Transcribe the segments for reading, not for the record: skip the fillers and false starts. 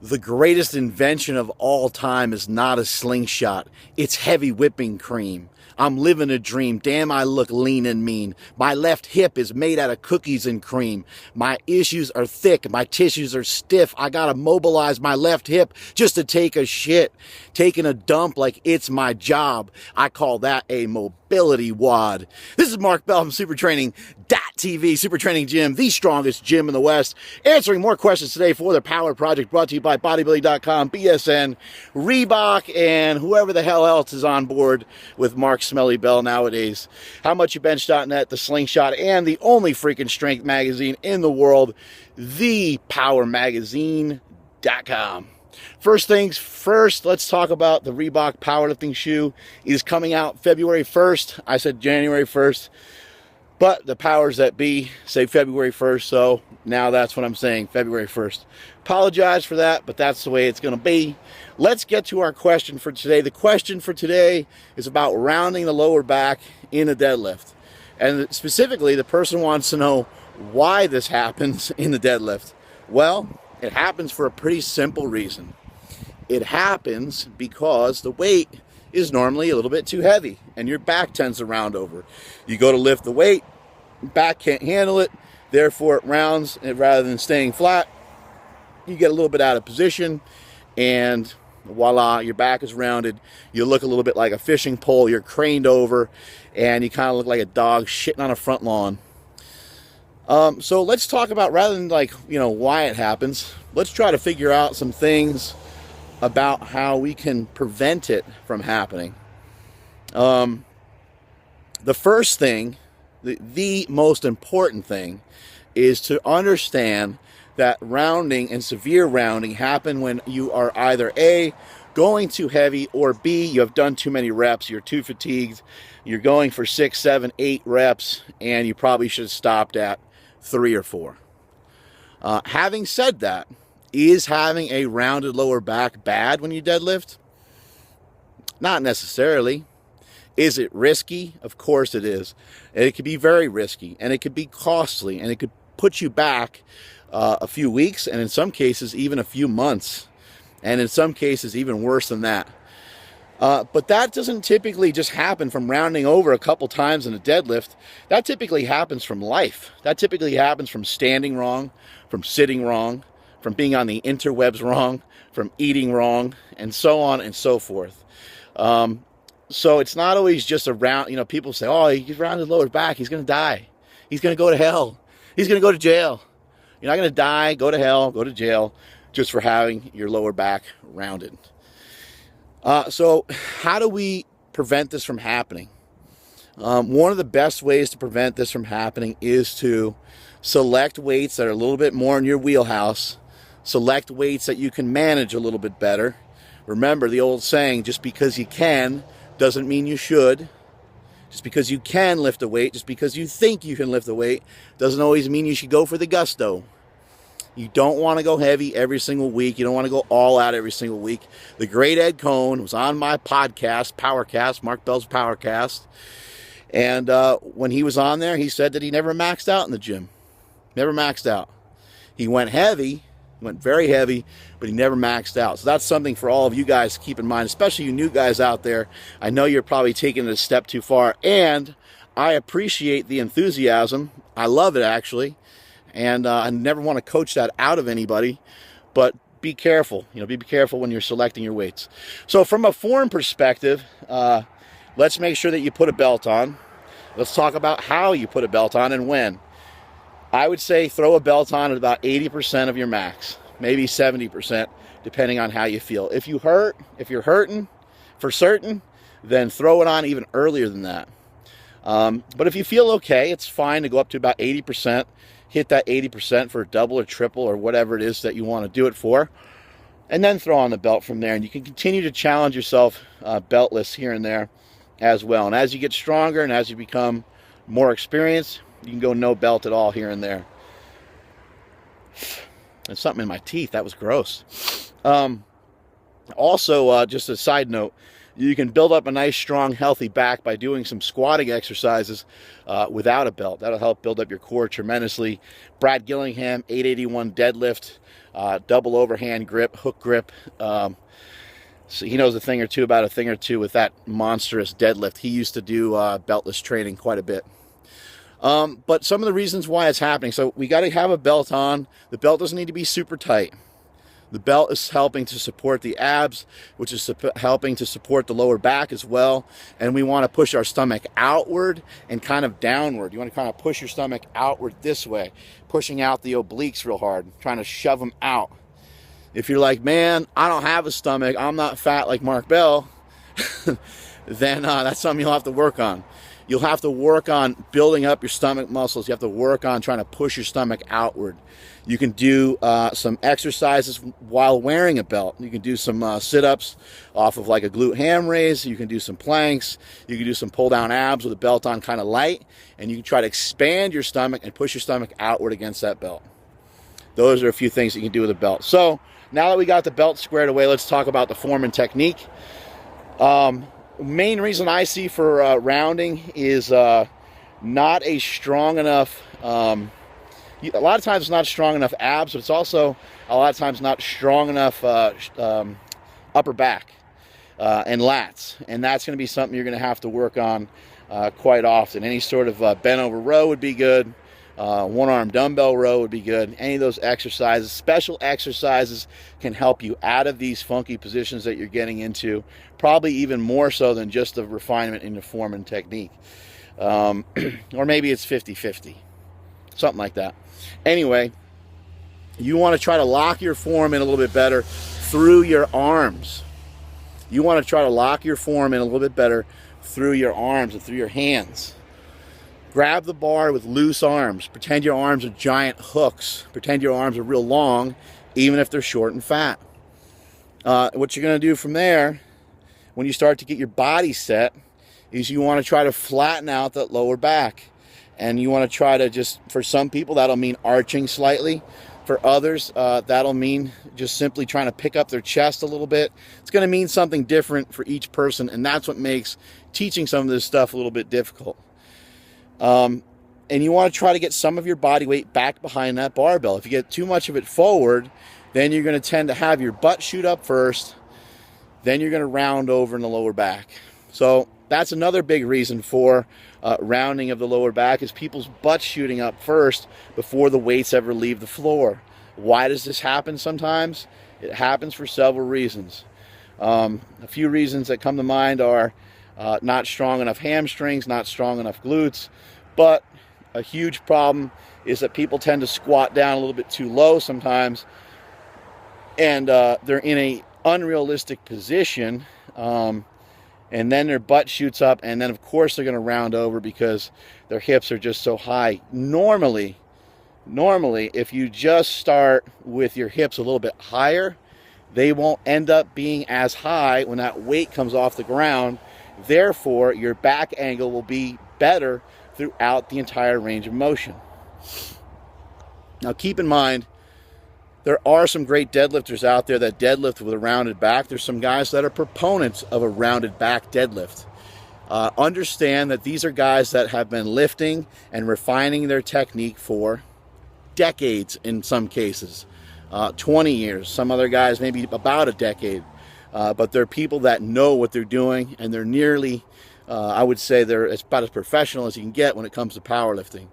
The greatest invention of all time is not a slingshot. It's heavy whipping cream. I'm living a dream. Damn, I look lean and mean. My left hip is made out of cookies and cream. My issues are thick. My tissues are stiff. I gotta mobilize my left hip just to take a shit. Taking a dump like it's my job. I call that a mobility wad. This is Mark Bell from SuperTraining.tv, Super Training Gym, the strongest gym in the West. Answering more questions today for the Power Project, brought to you by Bodybuilding.com, BSN, Reebok, and whoever the hell else is on board with Mark Smelly Bell nowadays. HowMuchYouBench.net, the Slingshot, and the only freaking strength magazine in the world, the PowerMagazine.com. First things first, let's talk about the Reebok powerlifting shoe. It is coming out February 1st. I said January 1st, but the powers that be say February 1st, so now that's what I'm saying, February 1st. Apologize for that, but that's the way it's going to be. Let's get to our question for today. The question for today is about rounding the lower back in a deadlift. And specifically, the person wants to know why this happens in the deadlift. Well, it happens for a pretty simple reason. It happens because the weight is normally a little bit too heavy and your back tends to round over. You go to lift the weight, back can't handle it, therefore it rounds, and rather than staying flat, you get a little bit out of position, and voila, your back is rounded. You look a little bit like a fishing pole, you're craned over, and you kind of look like a dog shitting on a front lawn. So let's talk about, rather than why it happens, let's try to figure out some things about how we can prevent it from happening. The first thing, the most important thing, is to understand that rounding and severe rounding happen when you are either A, going too heavy, or B, you have done too many reps, you're too fatigued, you're going for 6, 7, 8 reps, and you probably should have stopped at 3 or 4. Having said that, is having a rounded lower back bad when you deadlift? Not necessarily. Is it risky? Of course it is. And it could be very risky, and it could be costly, and it could put you back a few weeks, and in some cases even a few months, and in some cases even worse than that. But that doesn't typically just happen from rounding over a couple times in a deadlift. That typically happens from life. That typically happens from standing wrong, from sitting wrong, from being on the interwebs wrong, from eating wrong, and so on and so forth. So it's not always just a round, people say, oh, he's rounded lower back, he's going to die. He's going to go to hell. He's going to go to jail. You're not going to die, go to hell, go to jail, just for having your lower back rounded. So how do we prevent this from happening? One of the best ways to prevent this from happening is to select weights that are a little bit more in your wheelhouse. Select weights that you can manage a little bit better. Remember the old saying, just because you can doesn't mean you should. Just because you can lift a weight, just because you think you can lift a weight, doesn't always mean you should go for the gusto. You don't want to go heavy every single week. You don't want to go all out every single week. The great Ed Cohn was on my podcast, Powercast, Mark Bell's Powercast. And when he was on there, he said that he never maxed out in the gym. Never maxed out. He went heavy, went very heavy, but he never maxed out. So that's something for all of you guys to keep in mind, especially you new guys out there. I know you're probably taking it a step too far, and I appreciate the enthusiasm. I love it, actually. And I never want to coach that out of anybody, but be careful. Be careful when you're selecting your weights. So from a form perspective, let's make sure that you put a belt on. Let's talk about how you put a belt on and when. I would say throw a belt on at about 80% of your max, maybe 70%, depending on how you feel. If you're hurting for certain, then throw it on even earlier than that. But if you feel okay, it's fine to go up to about 80%. Hit that 80% for a double or triple or whatever it is that you want to do it for, and then throw on the belt from there. And you can continue to challenge yourself beltless here and there as well. And as you get stronger and as you become more experienced, you can go no belt at all here and there. There's something in my teeth. That was gross. Also, just a side note, You can build up a nice, strong, healthy back by doing some squatting exercises without a belt. That'll help build up your core tremendously. Brad Gillingham, 881 deadlift, double overhand grip, hook grip. So he knows a thing or two with that monstrous deadlift. He used to do beltless training quite a bit. But some of the reasons why it's happening. So we got to have a belt on. The belt doesn't need to be super tight. The belt is helping to support the abs, which is helping to support the lower back as well. And we want to push our stomach outward and kind of downward. You want to kind of push your stomach outward this way, pushing out the obliques real hard, trying to shove them out. If you're like, man, I don't have a stomach, I'm not fat like Mark Bell, then that's something you'll have to work on. You'll have to work on building up your stomach muscles. You have to work on trying to push your stomach outward. You can do some exercises while wearing a belt. You can do some sit-ups off of like a glute ham raise. You can do some planks. You can do some pull-down abs with a belt on kind of light. And you can try to expand your stomach and push your stomach outward against that belt. Those are a few things that you can do with a belt. So now that we got the belt squared away, let's talk about the form and technique. Main reason I see for rounding is not a strong enough, a lot of times it's not strong enough abs, but it's also a lot of times not strong enough upper back and lats. And that's going to be something you're going to have to work on quite often. Any sort of bent over row would be good. One arm dumbbell row would be good. Any of those exercises, special exercises, can help you out of these funky positions that you're getting into, probably even more so than just the refinement in the form and technique. Or maybe it's 50-50, something like that. Anyway, you want to try to lock your form in a little bit better through your arms. You want to try to lock your form in a little bit better through your arms and through your hands. Grab the bar with loose arms. Pretend your arms are giant hooks. Pretend your arms are real long, even if they're short and fat. What you're going to do from there, when you start to get your body set, is you want to try to flatten out that lower back. And you want to try to just, for some people, that'll mean arching slightly. For others, that'll mean just simply trying to pick up their chest a little bit. It's going to mean something different for each person, and that's what makes teaching some of this stuff a little bit difficult. And you want to try to get some of your body weight back behind that barbell. If you get too much of it forward, then you're going to tend to have your butt shoot up first, then you're going to round over in the lower back. So that's another big reason for rounding of the lower back, is people's butts shooting up first before the weights ever leave the floor. Why does this happen sometimes? It happens for several reasons. A few reasons that come to mind are not strong enough hamstrings, not strong enough glutes, but a huge problem is that people tend to squat down a little bit too low sometimes, and they're in an unrealistic position, and then their butt shoots up, and then of course they're going to round over because their hips are just so high. Normally, if you just start with your hips a little bit higher, they won't end up being as high when that weight comes off the ground. Therefore, your back angle will be better throughout the entire range of motion. Now, keep in mind, there are some great deadlifters out there that deadlift with a rounded back. There's some guys that are proponents of a rounded back deadlift. Understand that these are guys that have been lifting and refining their technique for decades in some cases, 20 years. Some other guys maybe about a decade. But they're people that know what they're doing, and they're nearly, I would say, they're about as professional as you can get when it comes to powerlifting.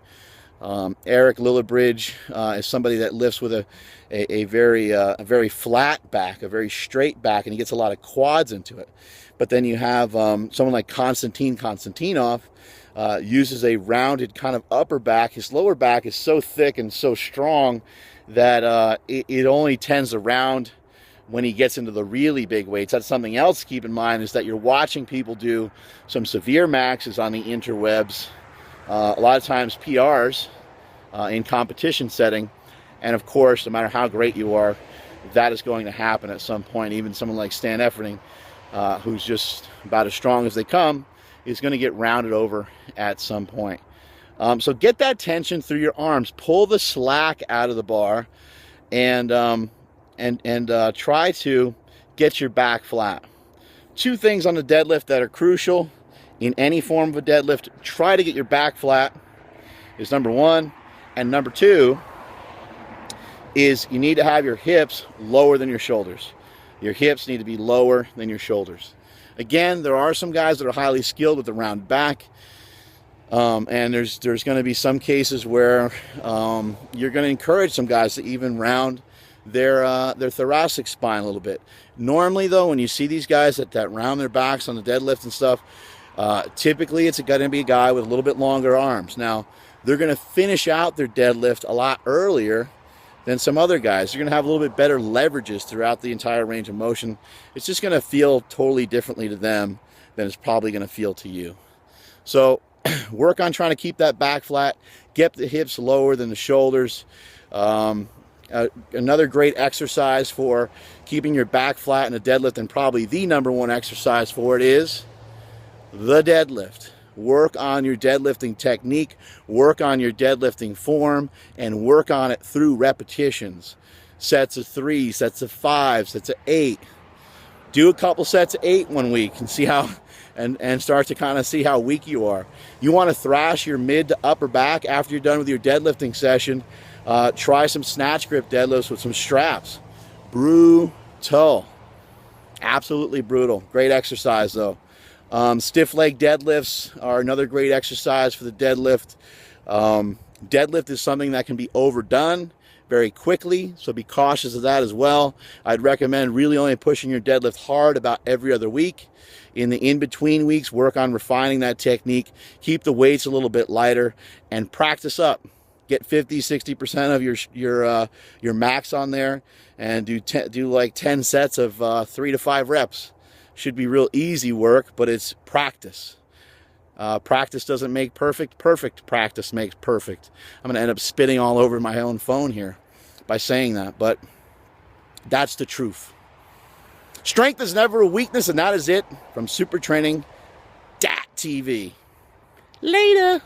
Eric Lillibridge is somebody that lifts with a very flat back, a very straight back, and he gets a lot of quads into it. But then you have someone like Konstantin Konstantinov, uses a rounded kind of upper back. His lower back is so thick and so strong that it only tends to round when he gets into the really big weights. That's something else to keep in mind, is that you're watching people do some severe maxes on the interwebs, a lot of times PRs in competition setting, and of course, no matter how great you are, that is going to happen at some point. Even someone like Stan Efferding, who's just about as strong as they come, is going to get rounded over at some point. So get that tension through your arms, pull the slack out of the bar, and try to get your back flat. 2 things on the deadlift that are crucial in any form of a deadlift. Try to get your back flat is number 1. And number 2 is you need to have your hips lower than your shoulders. Your hips need to be lower than your shoulders. Again, there are some guys that are highly skilled with the round back. And there's going to be some cases where you're going to encourage some guys to even round their thoracic spine a little bit. Normally, though, when you see these guys that round their backs on the deadlift and stuff, typically it's going to be a guy with a little bit longer arms. Now, they're going to finish out their deadlift a lot earlier than some other guys. You're going to have a little bit better leverages throughout the entire range of motion. It's just going to feel totally differently to them than it's probably going to feel to you. So work on trying to keep that back flat, get the hips lower than the shoulders. Another great exercise for keeping your back flat in a deadlift, and probably the number 1 exercise for it, is the deadlift. Work on your deadlifting technique, work on your deadlifting form, and work on it through repetitions. Sets of 3, sets of 5, sets of 8. Do a couple sets of 8 one week and see how, and start to kind of see how weak you are. You want to thrash your mid to upper back after you're done with your deadlifting session. Try some snatch grip deadlifts with some straps. Brutal. Absolutely brutal. Great exercise though. Stiff leg deadlifts are another great exercise for the deadlift. Deadlift is something that can be overdone very quickly, so be cautious of that as well. I'd recommend really only pushing your deadlift hard about every other week. In the in-between weeks, work on refining that technique. Keep the weights a little bit lighter and practice up. Get 50-60% of your max on there, and do like 10 sets of 3 to 5 reps. Should be real easy work, but it's practice. Practice doesn't make perfect. Perfect practice makes perfect. I'm going to end up spitting all over my own phone here by saying that, but that's the truth. Strength is never a weakness, and that is it from supertraining.tv. Later.